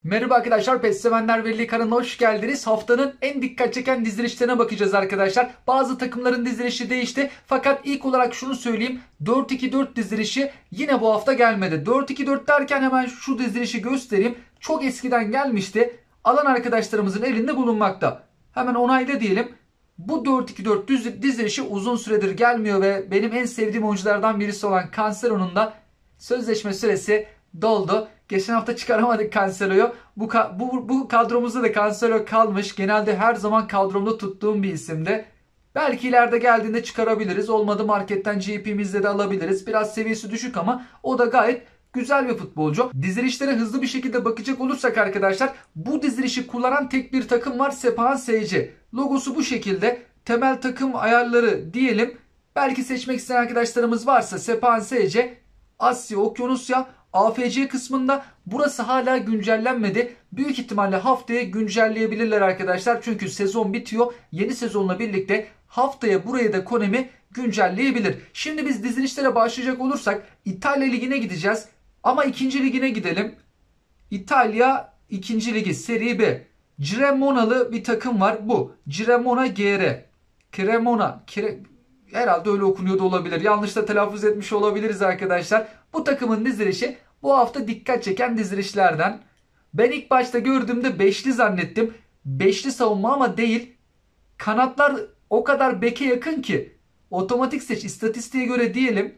Merhaba arkadaşlar, PES sevenler Birliği kanalına hoş geldiniz. Haftanın en dikkat çeken dizilişlerine bakacağız arkadaşlar. Bazı takımların dizilişi değişti. Fakat ilk olarak şunu söyleyeyim. 4-2-4 dizilişi yine bu hafta gelmedi. 4-2-4 derken hemen şu dizilişi göstereyim. Çok eskiden gelmişti. Alan arkadaşlarımızın elinde bulunmakta. Hemen onayla diyelim. Bu 4-2-4 dizilişi uzun süredir gelmiyor ve benim en sevdiğim oyunculardan birisi olan Cancelo'nun da sözleşme süresi doldu. Geçen hafta çıkaramadık Cancelo'yu. Bu kadromuzda da Cancelo kalmış. Genelde her zaman kadromda tuttuğum bir isimdi. Belki ileride geldiğinde çıkarabiliriz. Olmadı marketten GP'mizde de alabiliriz. Biraz seviyesi düşük ama o da gayet güzel bir futbolcu. Dizilişlere hızlı bir şekilde bakacak olursak arkadaşlar, bu dizilişi kullanan tek bir takım var: Sepan SC. Logosu bu şekilde. Temel takım ayarları diyelim. Belki seçmek isteyen arkadaşlarımız varsa Sepan SC, Asya, Okyanusya, AFC kısmında. Burası hala güncellenmedi. Büyük ihtimalle haftaya güncelleyebilirler arkadaşlar. Çünkü sezon bitiyor. Yeni sezonla birlikte haftaya burayı da Konami güncelleyebilir. Şimdi biz dizilişlere başlayacak olursak İtalya Ligi'ne gideceğiz. Ama 2. ligine gidelim. İtalya 2. Ligi Serie B. Cremona'lı bir takım var bu. Cremona GR. Cremona. Herhalde öyle okunuyor da olabilir. Yanlış da telaffuz etmiş olabiliriz arkadaşlar. Bu takımın dizilişi bu hafta dikkat çeken dizilişlerden. Ben ilk başta gördüğümde beşli zannettim. Beşli savunma ama değil. Kanatlar o kadar beke yakın ki. Otomatik seç istatistiğe göre diyelim.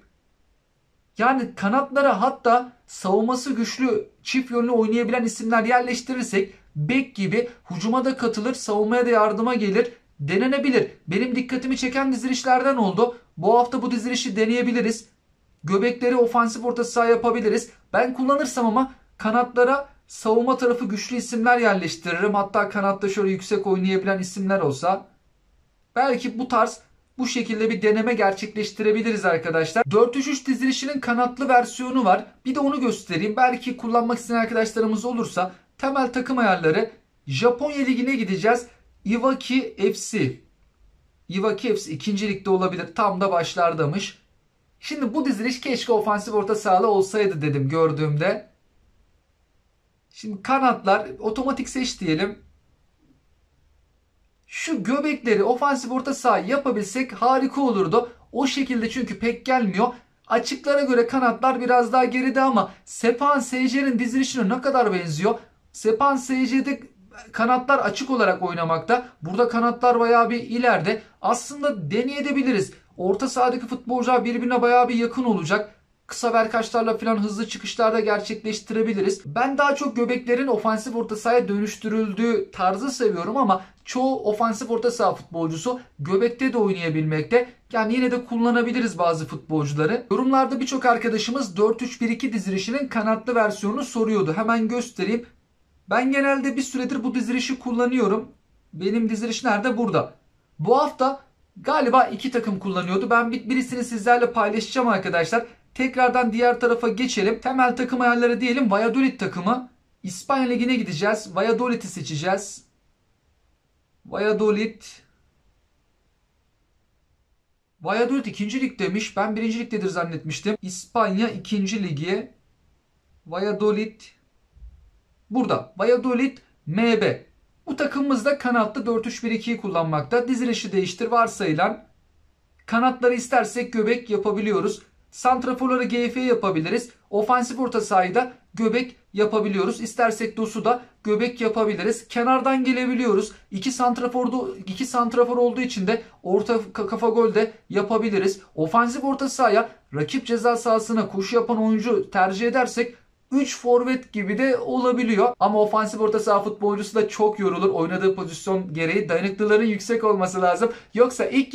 Yani kanatlara hatta savunması güçlü, çift yönlü oynayabilen isimler yerleştirirsek bek gibi hücuma da katılır, savunmaya da yardıma gelir. Denenebilir. Benim dikkatimi çeken dizilişlerden oldu. Bu hafta bu dizilişi deneyebiliriz. Göbekleri ofansif orta saha yapabiliriz. Ben kullanırsam ama kanatlara savunma tarafı güçlü isimler yerleştiririm. Hatta kanatta şöyle yüksek oynayabilen isimler olsa. Belki bu şekilde bir deneme gerçekleştirebiliriz arkadaşlar. 4-3-3 dizilişinin kanatlı versiyonu var. Bir de onu göstereyim. Belki kullanmak isteyen arkadaşlarımız olursa. Temel takım ayarları. Japonya Ligi'ne gideceğiz. Iwaki FC. Iwaki FC 2. ligde olabilir. Tam da başlardamış. Şimdi bu diziliş keşke ofansif orta sahalı olsaydı dedim gördüğümde. Şimdi kanatlar otomatik seç diyelim. Şu göbekleri ofansif orta saha yapabilsek harika olurdu. O şekilde çünkü pek gelmiyor. Açıklara göre kanatlar biraz daha geride ama Sepan SC'nin dizilişine ne kadar benziyor. Sepan SC'de kanatlar açık olarak oynamakta. Burada kanatlar bayağı bir ileride. Aslında deneyebiliriz. Orta sahadaki futbolcular birbirine bayağı bir yakın olacak. Kısa verkaçlarla falan hızlı çıkışlarda gerçekleştirebiliriz. Ben daha çok göbeklerin ofansif orta sahaya dönüştürüldüğü tarzı seviyorum ama çoğu ofansif orta saha futbolcusu göbekte de oynayabilmekte. Yani yine de kullanabiliriz bazı futbolcuları. Yorumlarda birçok arkadaşımız 4-3-1-2 dizilişinin kanatlı versiyonunu soruyordu. Hemen göstereyim. Ben genelde bir süredir bu dizilişi kullanıyorum. Benim diziliş nerede? Burada. Bu hafta galiba 2 takım kullanıyordu. Ben birisini sizlerle paylaşacağım arkadaşlar. Tekrardan diğer tarafa geçelim. Temel takım ayarları diyelim. Valladolid takımı. İspanya Ligi'ne gideceğiz. Valladolid'i seçeceğiz. Valladolid 2. lig demiş. Ben 1. ligdedir zannetmiştim. İspanya 2. ligi. Valladolid burada. Valladolid MB. Bu takımımız da kanatlı 4-3-1-2'yi kullanmakta. Dizilişi değiştir varsayılan. Kanatları istersek göbek yapabiliyoruz. Santraforları GF yapabiliriz. Ofansif orta sahayı da göbek yapabiliyoruz. İstersek Dosu da göbek yapabiliriz. Kenardan gelebiliyoruz. 2 santrafor olduğu için de orta kafa gol de yapabiliriz. Ofansif orta sahaya rakip ceza sahasına koşu yapan oyuncu tercih edersek 3 forvet gibi de olabiliyor. Ama ofansif orta saha futbolcusu da çok yorulur. Oynadığı pozisyon gereği dayanıklılığının yüksek olması lazım. Yoksa ilk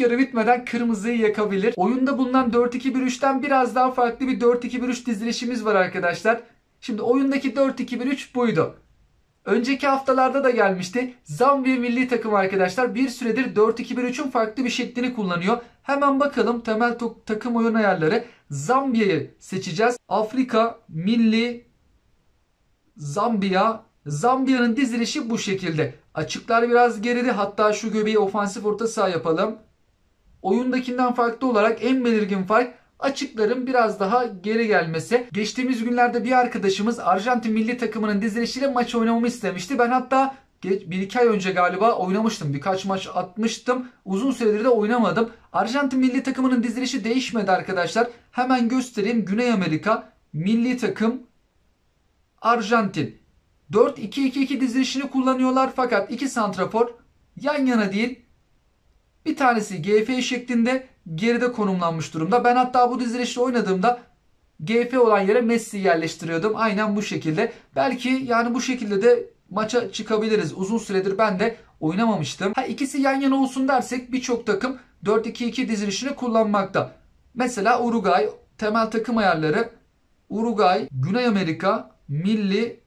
yarı bitmeden kırmızıyı yakabilir. Oyunda bulunan 4-2-1-3'ten biraz daha farklı bir 4-2-1-3 dizilişimiz var arkadaşlar. Şimdi oyundaki 4-2-1-3 buydu. Önceki haftalarda da gelmişti. Zambiya milli takım arkadaşlar bir süredir 4-2-1-3'ün farklı bir şeklini kullanıyor. Hemen bakalım temel takım oyun ayarları. Zambiya'yı seçeceğiz. Afrika milli Zambiya. Zambiya'nın dizilişi bu şekilde. Açıklar biraz geride. Hatta şu göbeği ofansif orta saha yapalım. Oyundakinden farklı olarak en belirgin fark Açıkların biraz daha geri gelmesi. Geçtiğimiz günlerde bir arkadaşımız Arjantin milli takımının dizilişiyle maç oynamamı istemişti. Ben hatta 1-2 ay önce galiba oynamıştım. Birkaç maç atmıştım. Uzun süredir de oynamadım. Arjantin milli takımının dizilişi değişmedi arkadaşlar. Hemen göstereyim. Güney Amerika milli takım Arjantin. 4-2-2-2 dizilişini kullanıyorlar fakat iki santrafor yan yana değil. Bir tanesi GF şeklinde geride konumlanmış durumda. Ben hatta bu dizilişle oynadığımda GF olan yere Messi'yi yerleştiriyordum. Aynen bu şekilde. Belki yani bu şekilde de maça çıkabiliriz. Uzun süredir ben de oynamamıştım. İkisi yan yana olsun dersek birçok takım 4-2-2 dizilişini kullanmakta. Mesela Uruguay temel takım ayarları. Uruguay, Güney Amerika, milli.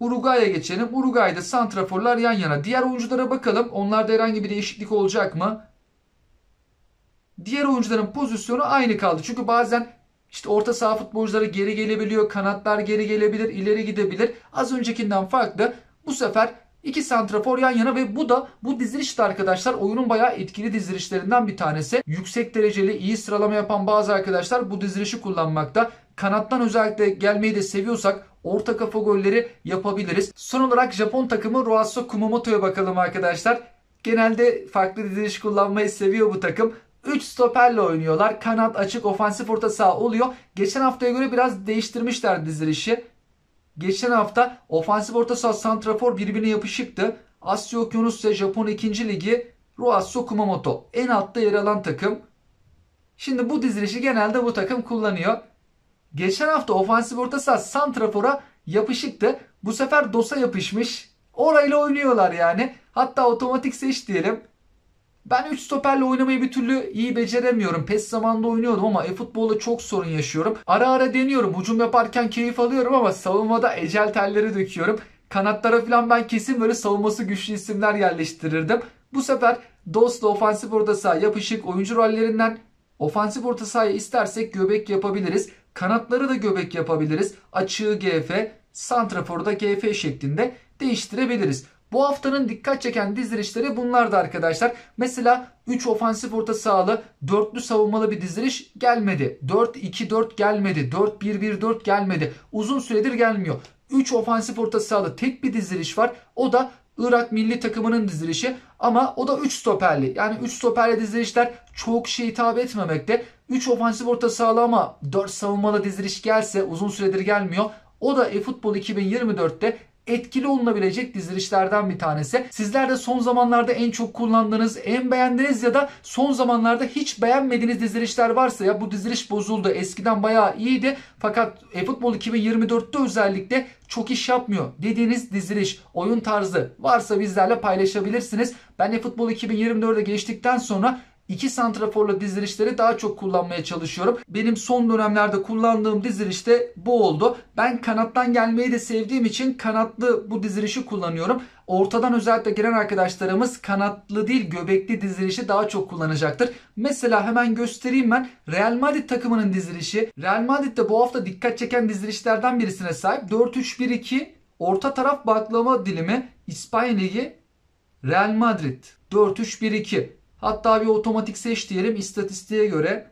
Uruguay'a geçelim. Uruguay'da santraforlar yan yana. Diğer oyunculara bakalım. Onlarda herhangi bir değişiklik olacak mı? Diğer oyuncuların pozisyonu aynı kaldı. Çünkü bazen işte orta saha futbolcuları geri gelebiliyor. Kanatlar geri gelebilir, ileri gidebilir. Az öncekinden farklı. Bu sefer iki santrafor yan yana ve bu diziliş de arkadaşlar oyunun bayağı etkili dizilişlerinden bir tanesi. Yüksek dereceli iyi sıralama yapan bazı arkadaşlar bu dizilişi kullanmakta. Kanattan özellikle gelmeyi de seviyorsak orta kafa golleri yapabiliriz. Son olarak Japon takımı Roasso Kumamoto'ya bakalım arkadaşlar. Genelde farklı diziliş kullanmayı seviyor bu takım. 3 stoperle oynuyorlar. Kanat, açık, ofansif orta saha oluyor. Geçen haftaya göre biraz değiştirmişler dizilişi. Geçen hafta ofansif orta saha santrafor birbirine yapışıktı. Asya Okyanusya Japon 2. Ligi Roasso Kumamoto. En altta yer alan takım. Şimdi bu dizilişi genelde bu takım kullanıyor. Geçen hafta ofansif orta saha santrafora yapışıktı. Bu sefer DOS'a yapışmış. Orayla oynuyorlar yani. Hatta otomatik seç diyelim. Ben 3 stoperle oynamayı bir türlü iyi beceremiyorum. PES zamanında oynuyordum ama eFootball'da çok sorun yaşıyorum. Ara ara deniyorum. Hücum yaparken keyif alıyorum ama savunmada ecel telleri döküyorum. Kanatlara falan ben kesin böyle savunması güçlü isimler yerleştirirdim. Bu sefer DOS'la ofansif orta saha yapışık oyuncu rollerinden ofansif orta sahaya istersek göbek yapabiliriz. Kanatları da göbek yapabiliriz. Açığı GF, santraforu da GF şeklinde değiştirebiliriz. Bu haftanın dikkat çeken dizilişleri bunlardı arkadaşlar. Mesela 3 ofansif orta sahalı, 4'lü savunmalı bir diziliş gelmedi. 4-2-4 gelmedi. 4-1-1-4 gelmedi. Uzun süredir gelmiyor. 3 ofansif orta sahalı tek bir diziliş var. O da Irak milli takımının dizilişi ama o da 3 stoperli. Yani 3 stoperli dizilişler çok kişiye hitap etmemekte. 3 ofansif orta sahalı ama 4 savunmalı diziliş gelse uzun süredir gelmiyor. O da eFootball 2024'te etkili olunabilecek dizilişlerden bir tanesi. Sizler de son zamanlarda en çok kullandığınız, en beğendiğiniz ya da son zamanlarda hiç beğenmediğiniz dizilişler varsa ya bu diziliş bozuldu. Eskiden bayağı iyiydi fakat eFootball 2024'te özellikle çok iş yapmıyor dediğiniz diziliş, oyun tarzı varsa bizlerle paylaşabilirsiniz. Ben eFootball 2024'e geçtikten sonra İki santraforla dizilişleri daha çok kullanmaya çalışıyorum. Benim son dönemlerde kullandığım diziliş de bu oldu. Ben kanattan gelmeyi de sevdiğim için kanatlı bu dizilişi kullanıyorum. Ortadan özellikle gelen arkadaşlarımız kanatlı değil göbekli dizilişi daha çok kullanacaktır. Mesela hemen göstereyim ben. Real Madrid takımının dizilişi. Real Madrid de bu hafta dikkat çeken dizilişlerden birisine sahip. 4-3-1-2 orta taraf baklava dilimi İspanya Ligi Real Madrid 4-3-1-2. Hatta bir otomatik seç diyelim istatistiğe göre.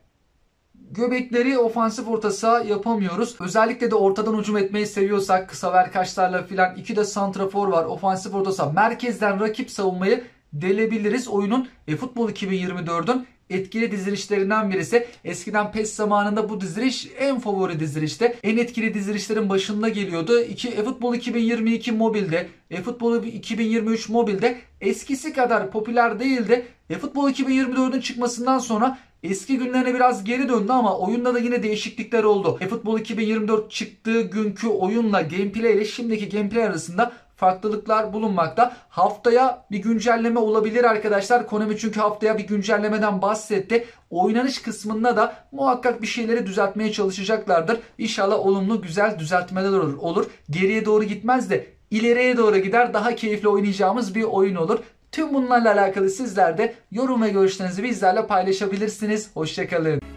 Göbekleri ofansif orta saha yapamıyoruz. Özellikle de ortadan hücum etmeyi seviyorsak kısa verkaçlarla filan 2 de santrafor var. Ofansif orta saha. Merkezden rakip savunmayı delebiliriz. Oyunun eFootball 2024'ün etkili dizilişlerinden birisi. Eskiden PES zamanında bu diziliş en favori dizilişte. En etkili dizilişlerin başında geliyordu. eFootball 2022 mobilde, eFootball 2023 mobilde eskisi kadar popüler değildi. eFootball 2024'ün çıkmasından sonra eski günlerine biraz geri döndü ama oyunda da yine değişiklikler oldu. eFootball 2024 çıktığı günkü oyunla gameplay ile şimdiki gameplay arasında farklılıklar bulunmakta. Haftaya bir güncelleme olabilir arkadaşlar. Konami çünkü haftaya bir güncellemeden bahsetti. Oynanış kısmında da muhakkak bir şeyleri düzeltmeye çalışacaklardır. İnşallah olumlu güzel düzeltmeler olur. Geriye doğru gitmez de ileriye doğru gider. Daha keyifli oynayacağımız bir oyun olur. Tüm bunlarla alakalı sizler de yorum ve görüşlerinizi bizlerle paylaşabilirsiniz. Hoşça kalın.